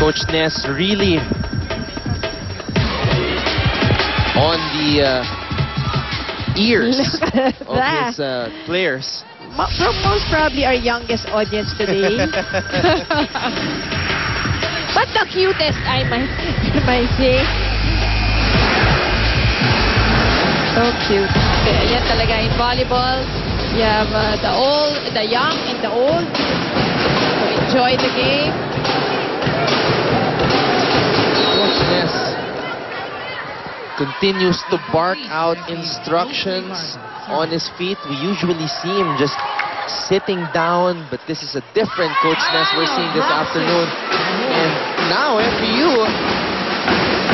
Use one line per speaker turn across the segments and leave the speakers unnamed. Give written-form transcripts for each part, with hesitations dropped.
Coach Ness really on the ears of his players.
Most probably our youngest audience today. But the cutest, I might say. So cute. Yan talaga in volleyball. You have the young and the old who enjoy the game.
Coach Ness continues to bark out instructions on his feet. We usually see him just sitting down, but this is a different Coach Ness we're seeing this afternoon. And now FEU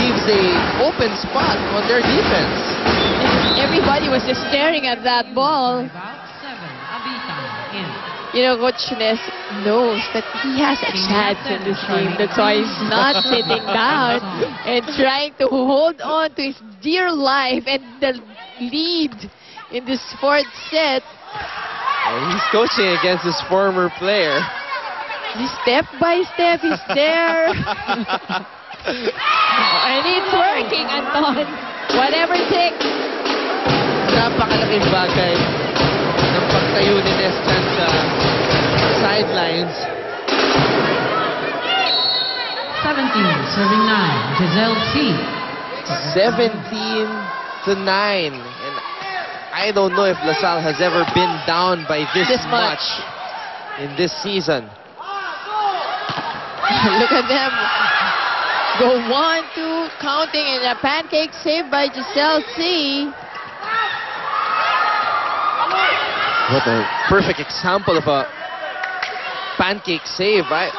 leaves a open spot on their defense.
Everybody was just staring at that ball. You know, Coach Ness knows that he has a chance in this game. That's why he's not sitting down and trying to hold on to his dear life and the lead in this fourth set.
And he's coaching against his former player.
Step by step, he's there. And it's working, Anton. Whatever it takes.
Napakalaking bagay ng pagtayo ni Ness dyan sa sidelines.
17, serving 9, Giselle C.
17-9. And I don't know if LaSalle has ever been down by this much in this season.
Look at them. Go 1-2, counting, and a pancake save by Giselle C.
What a perfect example of a pancake save. I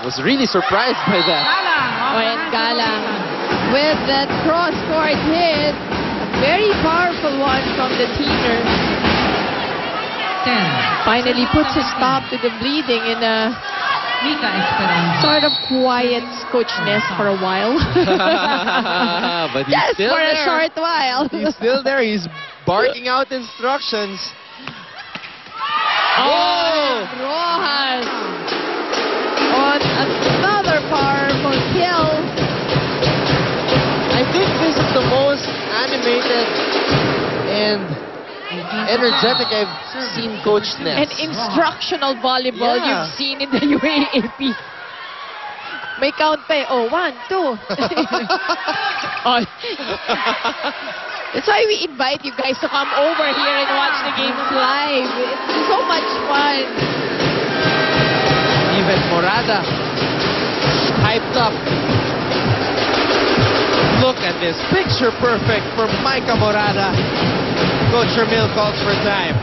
was really surprised by that.
Oh, and Galang with that cross-court hit. A very powerful one from the teamer.
10.
Finally puts a stop to the bleeding in a
Mika Esperanza.
sort of quiet Coach Ness for a while.
But he's
Just
still
for
there.
a short while.
He's still there. He's barking out instructions.
Oh! Rojas on another powerful kill.
I think this is the most animated and energetic I've seen Coach Ness.
And instructional volleyball you've seen in the UAAP. May count pa eh. Oh, 1, 2. Oh. That's why we invite you guys to come over here and watch the games live. It's so much fun.
Even Morada hyped up. Look at this. Picture perfect for Micah Morada. Coach Ramil calls for time.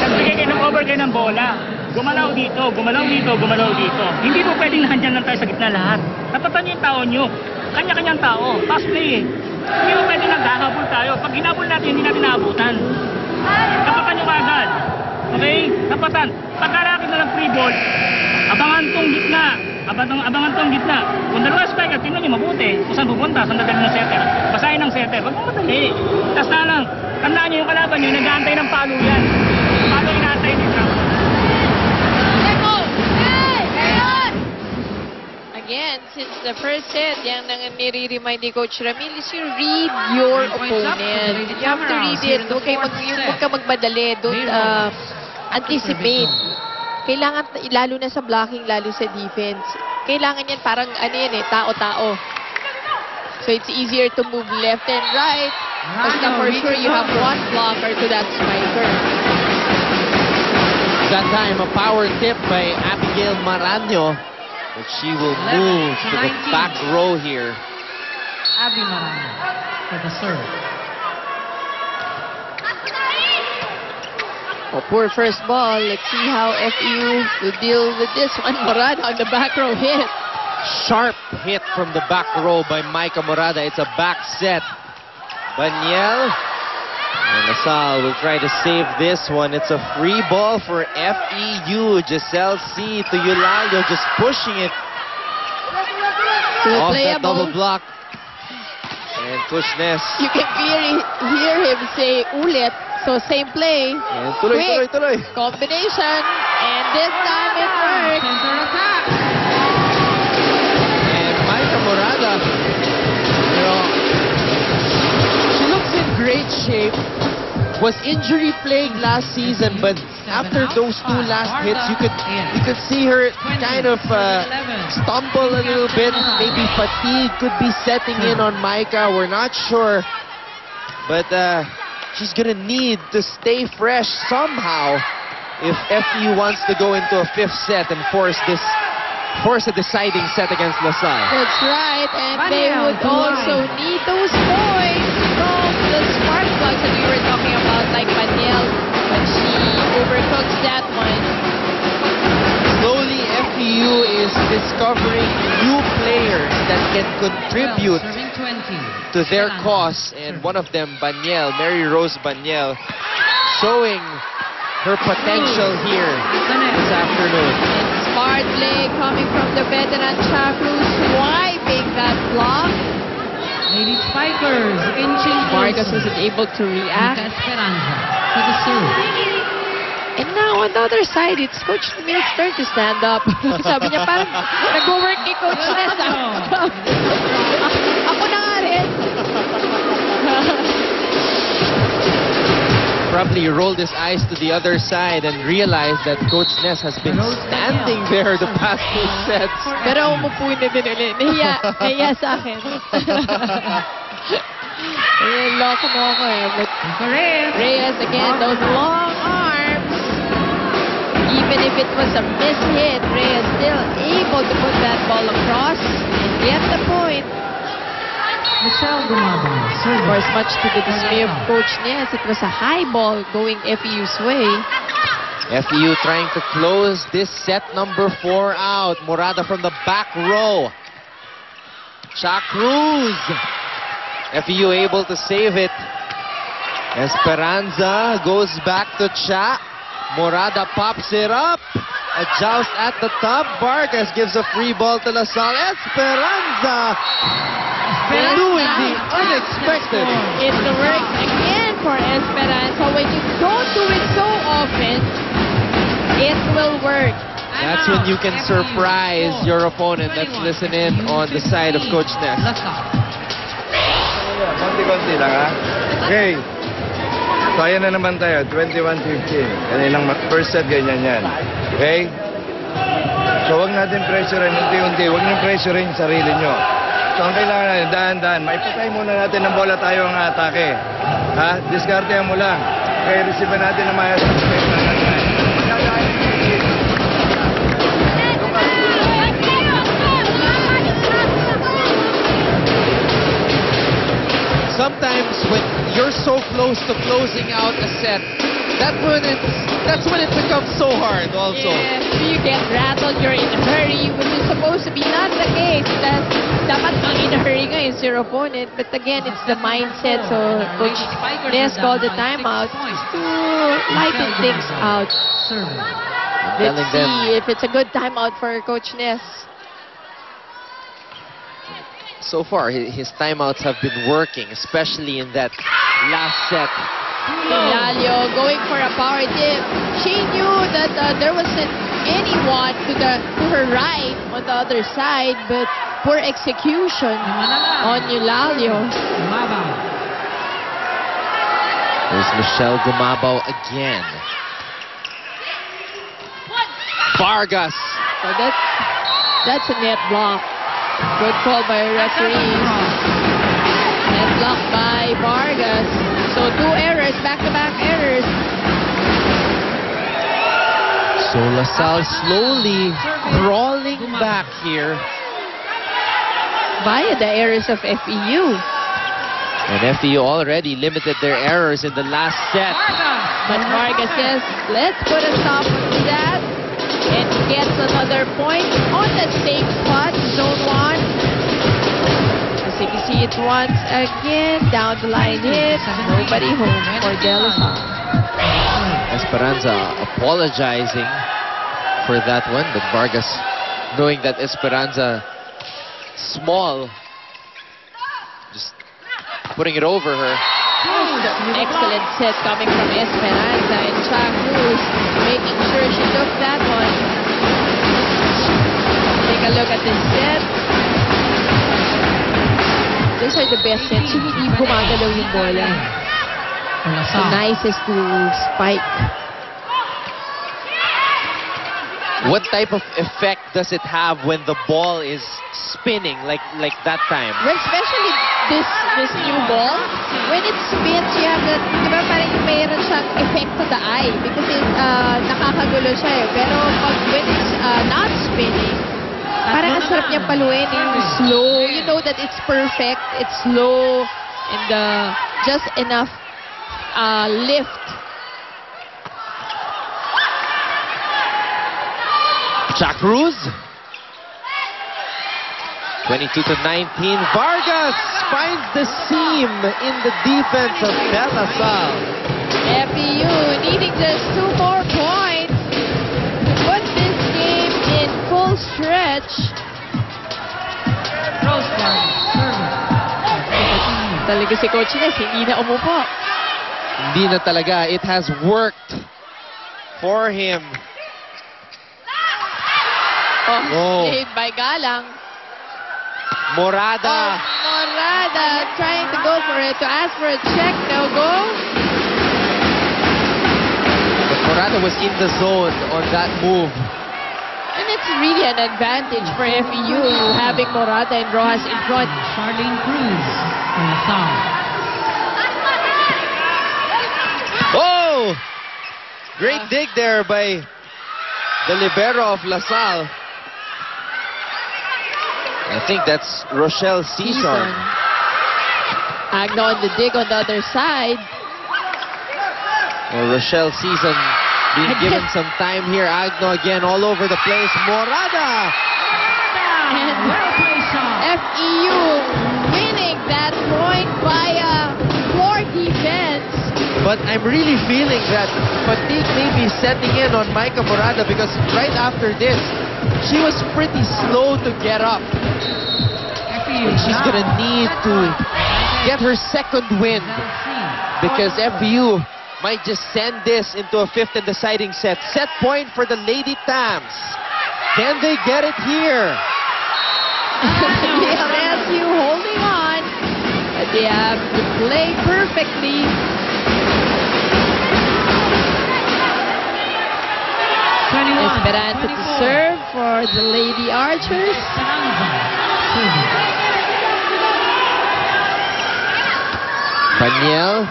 Nagbigay kayo ng over kayo ng bola. Gumalaw dito, gumalaw dito, gumalaw dito. Hindi po pwedeng nandiyan lang tayo sa gitna lahat. Tapatan niyo yung tao niyo. Kanya-kanyang tao. Pass play eh. Hindi po pwedeng naghahabol tayo. Pag hinabol natin, hindi natin naabutan. Tapatan niyo agad. Okay? Tapatan. Pagkalaki na lang free ball, abangan tong gitna. Abangan tong gitna. Kung dalawa spike at tingnan niyo mabuti. Kung saan pupunta, saan dadalhin ng setter. Basahin ng setter. Huwag mo madali. Tapos na lang. Tandaan niyo yung kalaban niyo, nag-aantay ng palo yan. Palo inaantay nito.
Again, since the first set, yan nang nire-remind ni Coach Ramil is you read your opponent. You have to read it. Huwag ka magmadali. Don't anticipate. Kailangan, lalo na sa blocking, lalo sa defense, kailangan yan parang ano yan eh, tao-tao. So it's easier to move left and right. Basta for sure you have one blocker to that spiker.
That time, a power tip by Abigail Maraño. But she will move to the back row here.
Abby Marano for the serve.
Oh, poor first ball. Let's see how FEU will deal with this one. Morada on the back row hit.
Sharp hit from the back row by Micah Morada. It's a back set. Baniel. And LaSalle will try to save this one. It's a free ball for FEU. Giselle C. to Eulalio, just pushing it off that double block. And Coach Ness.
You can hear him say ulit. So same play.
And tuloy.
Combination. And this time it works.
Center attack.
shape. Was injury plagued last season, but after those 2 last hits, you could see her kind of stumble a little bit. Maybe fatigue could be setting in on Micah. We're not sure, but she's gonna need to stay fresh somehow if FEU wants to go into a 5th set and force a deciding set against LaSalle.
That's right, and they would also need those points from the spark plugs that we were talking about, like Paniel, when she overcooks that one.
Slowly, FEU is discovering new players that can contribute
Serving 20.
to their cause, and one of them, Baniel, Mary Rose Baniel, showing her potential here this afternoon.
And smart play coming from the veteran Chakru, swiping that block.
Lady Spikers inching
Vargas
closer.
wasn't able to react.
Mika Esperanza to the serve.
And now on the other side, it's Coach Mills' turn to stand up. Sabi niya, parang nag-work ni Coach Ness. Ako na nga rin.
Probably rolled his eyes to the other side and realized that Coach Ness has been standing there the past 2 sets.
Pero umupo na din ulit. Nahiya sa akin. Lock mo ako eh. But Reyes again, those long arms. Even if it was a missed hit, Reyes still able to put that ball across and get the point.
Michelle Gumabon
Of
serving.
course, much to the dismay of Coach Ness, it was a high ball going FEU's way.
FEU trying to close this set number 4 out. Morada from the back row. Cha Cruz. FEU able to save it. Esperanza goes back to Cha. Morada pops it up. A joust at the top. Vargas gives a free ball to LaSalle. Esperanza doing the unexpected.
It works again for Esperanza. When you don't do it so often, it will work.
That's when you can surprise your opponent. Let's listen in on the side of Coach Ness.
Konti-konti lang, ha? Okay. So, ayan na naman tayo. 21-15. Kaninang first set, ganyan yan. Okay? So, huwag natin pressurein. Unti-unti. Huwag nyo pressurein yung sarili nyo. So, ang kailangan natin, dahan-dahan. Maipatay muna natin ng bola tayo ang atake. Ha? Diskartehan mo lang. Okay, receive natin ng mayas.
Sometimes when you're so close to closing out a set, that's when it becomes so hard also.
Yes, you get rattled, you're in a hurry, which is supposed to be not the case. Dapat ang in a hurry nga is your opponent. But again, it's the mindset. So Coach Ness called the timeout just to lighten things out.
Serving.
Let's see if it's a good timeout for Coach Ness.
So far, his timeouts have been working, especially in that last set.
Lalio going for a power tip. She knew that there wasn't anyone to her right on the other side, but poor execution on Eulalio.
Gumabon.
There's Michelle Gumabao again. Vargas.
So that's a net block. Good call by referees. Net block by Vargas. So 2 errors, back-to-back errors.
So LaSalle slowly crawling back here.
Via the errors of FEU.
And FEU already limited their errors in the last set.
But Vargas says, let's put a stop to that. And gets another point on the same spot, zone 1. As you can see, it once again, down the line hit, nobody home for De La Salle.
Esperanza apologizing for that one, but Vargas, knowing that Esperanza small, just putting it over her.
Excellent set coming from Esperanza, and Cha Cruz making sure she took that one. Take a look at this set. These are the best sets. Yung hindi gumagalaw yung bola.
for
The
LaSalle.
nicest to spike.
What type of effect does it have when the ball is spinning like that time?
Well, especially this new ball, when it spins, you have that, di ba parang mayroon siyang effect to the eye because nakakagulo siya eh. Pero when it's not spinning, parang ang sarap niyang paluin yung slow. You know that it's perfect, it's slow, and just enough lift.
Chacruz. 22-19. Vargas finds the seam in the defense of De La Salle.
FEU needing just 2 more points to put this game in full stretch.
Rosebud service.
Talaga si Coach Ness, hindi na umupo.
Hindi na talaga. It has worked for him. Oh.
Saved by Galang.
Morada.
Morada trying to go for it, to ask for a check. No goal.
But Morada was in the zone on that move.
And it's really an advantage for FEU having Morada and Rojas in front.
Charlene Cruz for LaSalle.
Oh! Great dig there by the libero of LaSalle. I think that's Rochelle Season.
Agno on the dig on the other side.
Well, Rochelle Season being given some time here. Agno again all over the place. Morada!
And
Well played shot.
FEU winning that point via poor defense.
But I'm really feeling that fatigue may be setting in on Micah Morada because right after this, she was pretty slow to get up. She's gonna need to get her second win because FEU might just send this into a 5th and deciding set. Set point for the Lady Tams. Can they get it here?
The LSU holding on, but they have to play perfectly. Esperanza to serve for the Lady Archers.
Paniel,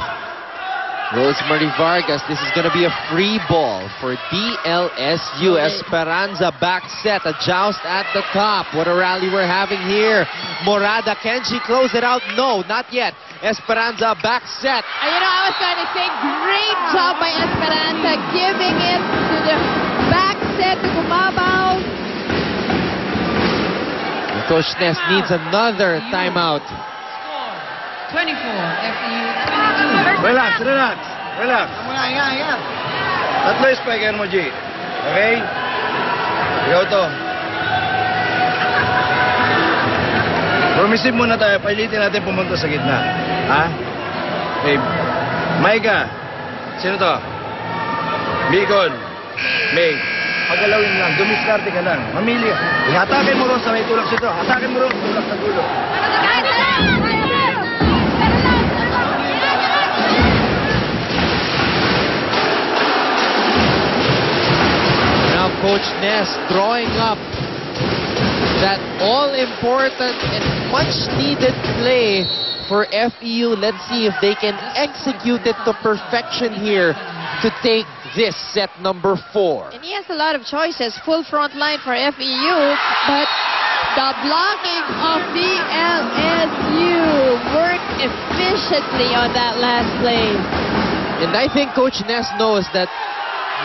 Rosemary Vargas. This is going to be a free ball for DLSU. Esperanza back set, a joust at the top. What a rally we're having here. Morada, can she close it out? No, not yet. Esperanza back set.
I was going to say, great job by Esperanza giving it to the back set to Kumabaw.
Coach Ness needs another timeout.
24, FEU 22.
Relax. Tatlo yung spiker mo, G. Okay? Ikaw to. Permissive muna tayo. Pailitin natin pumunta sa gitna. Ha? Okay. Maika. Sino to? Bicol. May. Pagalawin lang. Dumiskarte ka lang. Mamili. Ihatakin mo ron sa may tulak sito. Hatakin mo ron sa tulak sa dulo.
Now Coach Ness drawing up that all-important and much-needed play for FEU. Let's see if they can execute it to perfection here to take this set number 4.
And he has a lot of choices. Full front line for FEU, but the blocking of DLSU worked efficiently on that last play.
And I think Coach Ness knows that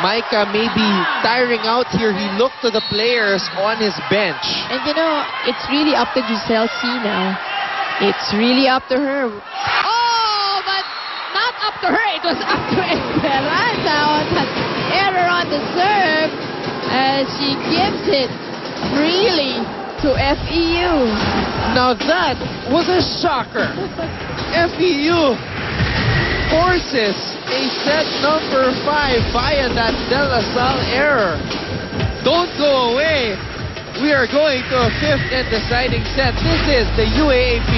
Micah may be tiring out here. He looked to the players on his bench.
And it's really up to Giselle C now. It's really up to her. Oh, but not up to her. It was up to Esperanza on that error on the serve as she gives it freely to FEU.
Now that was a shocker. FEU forces a set number 5 via that De La Salle error. Don't go away. We are going to a 5th and deciding set. This is the UAAP.